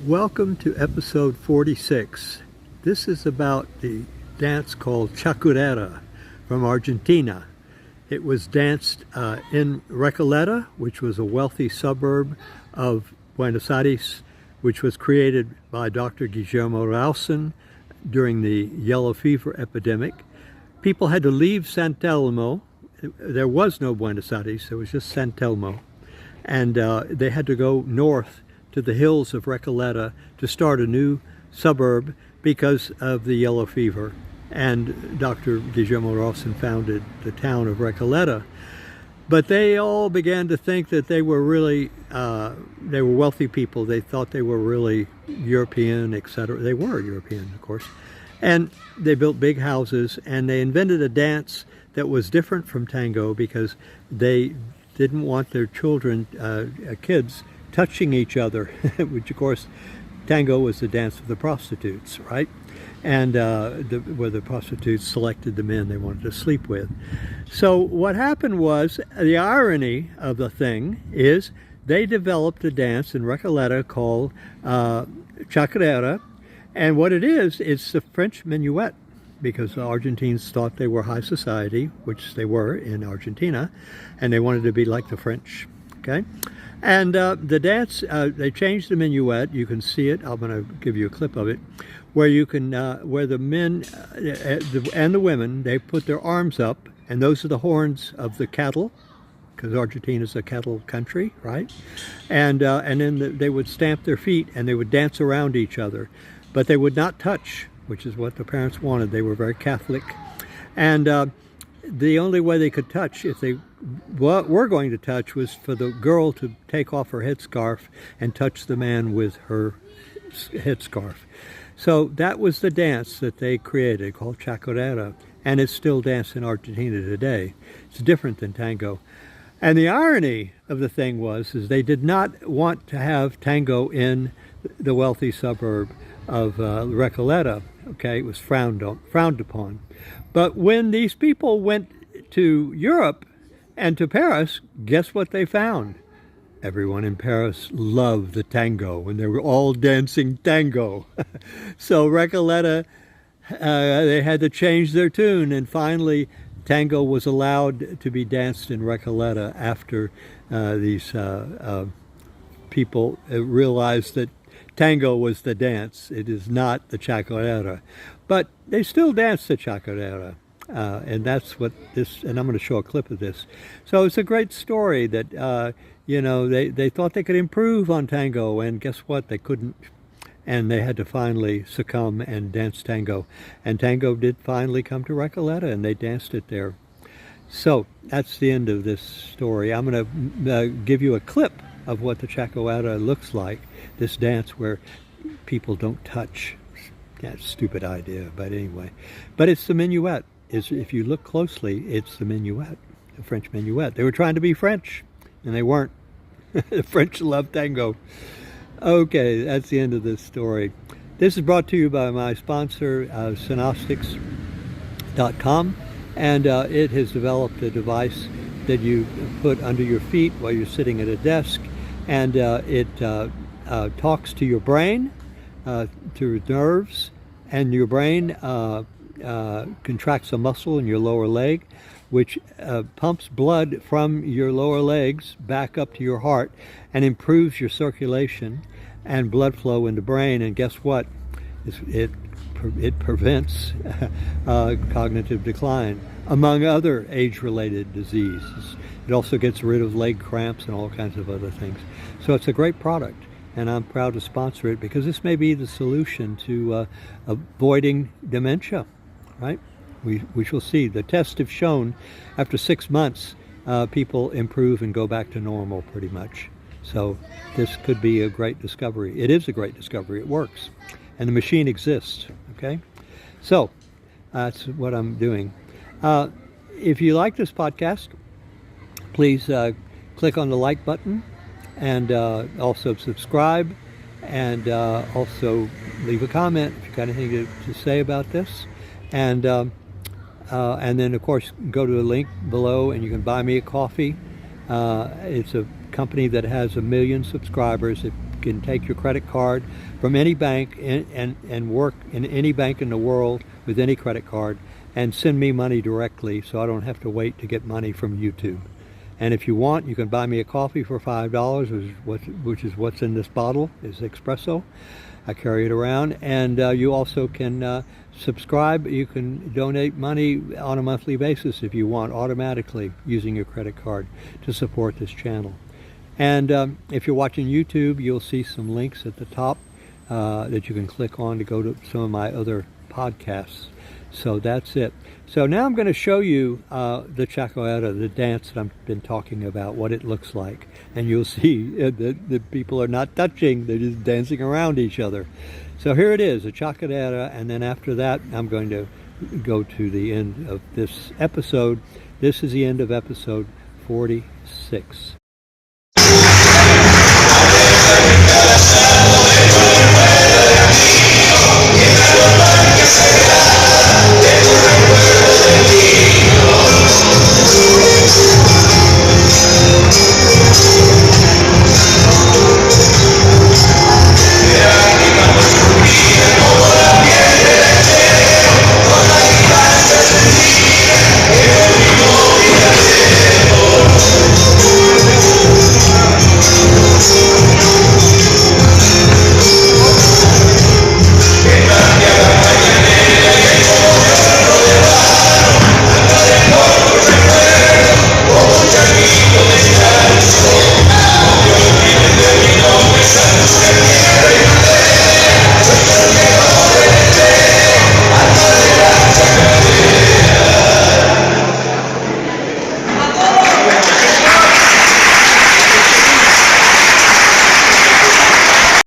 Welcome to episode 46. This is about the dance called Chacarera from Argentina. It was danced in Recoleta, which was a wealthy suburb of Buenos Aires, which was created by Dr. Guillermo Rausen during the yellow fever epidemic. People had to leave San Telmo. There was no Buenos Aires, there was just San Telmo. And they had to go north to the hills of Recoleta to start a new suburb because of the yellow fever. And Dr. Guillermo Rausen founded the town of Recoleta. But they all began to think that they were really, they were wealthy people. They thought they were really European, etc. They were European, of course. And they built big houses, and they invented a dance that was different from tango because they didn't want their children, kids, touching each other, which of course tango was the dance of the prostitutes, right? And where the prostitutes selected the men they wanted to sleep with. So what happened was, the irony of the thing is they developed a dance in Recoleta called Chacarera, and what it is, it's the French minuet, because the Argentines thought they were high society, which they were in Argentina, and they wanted to be like the French, okay? And the dance, they changed the minuet. You can see it. I'm going to give you a clip of it, where you can, where the men and the women, they put their arms up, and those are the horns of the cattle, because Argentina is a cattle country, right? And then they would stamp their feet, and they would dance around each other, but they would not touch, which is what the parents wanted. They were very Catholic, and the only way they could touch, if they were going to touch, was for the girl to take off her headscarf and touch the man with her headscarf. So that was the dance that they created, called Chacarera, and it's still danced in Argentina today. It's different than tango. And the irony of the thing is they did not want to have tango in the wealthy suburb of Recoleta. Okay, it was frowned upon. But when these people went to Europe and to Paris, guess what they found? Everyone in Paris loved the tango, and they were all dancing tango. So Recoleta, they had to change their tune, and finally tango was allowed to be danced in Recoleta after these people realized that tango was the dance. It is not the chacarera. But they still dance the chacarera. And that's what this, and I'm going to show a clip of this. So it's a great story that, you know, they thought they could improve on tango, and guess what? They couldn't. And they had to finally succumb and dance tango. And tango did finally come to Recoleta, and they danced it there. So that's the end of this story. I'm going to give you a clip of what the chacarera looks like, this dance where people don't touch. Yeah, stupid idea, but anyway. But it's the minuet. If you look closely, it's the minuet, the French minuet. They were trying to be French, and they weren't. The French love tango. Okay, that's the end of this story. This is brought to you by my sponsor, Synostics.com, and it has developed a device that you put under your feet while you're sitting at a desk, and it talks to your brain, to your nerves, and your brain contracts a muscle in your lower leg, which pumps blood from your lower legs back up to your heart and improves your circulation and blood flow in the brain. And guess what? It prevents cognitive decline, among other age-related diseases. It also gets rid of leg cramps and all kinds of other things. So it's a great product, and I'm proud to sponsor it because this may be the solution to avoiding dementia, right? We shall see. The tests have shown after 6 months, people improve and go back to normal pretty much. So this could be a great discovery. It is a great discovery. It works. And the machine exists, okay? So that's what I'm doing. If you like this podcast, please click on the like button, and also subscribe, and also leave a comment if you've got anything to say about this. And then, of course, go to the link below and you can buy me a coffee. It's a company that has 1 million subscribers. It can take your credit card from any bank and work in any bank in the world with any credit card and send me money directly, so I don't have to wait to get money from YouTube. And if you want, you can buy me a coffee for $5, which is what's in this bottle, is espresso. I carry it around. And you also can subscribe. You can donate money on a monthly basis if you want, automatically using your credit card to support this channel. And if you're watching YouTube, you'll see some links at the top that you can click on to go to some of my other podcasts. So that's it. So now I'm going to show you the Chacoeta, the dance that I've been talking about, what it looks like. And you'll see that the people are not touching, they're just dancing around each other. So here it is, a Chacoeta, and then after that I'm going to go to the end of this episode. This is the end of episode 46.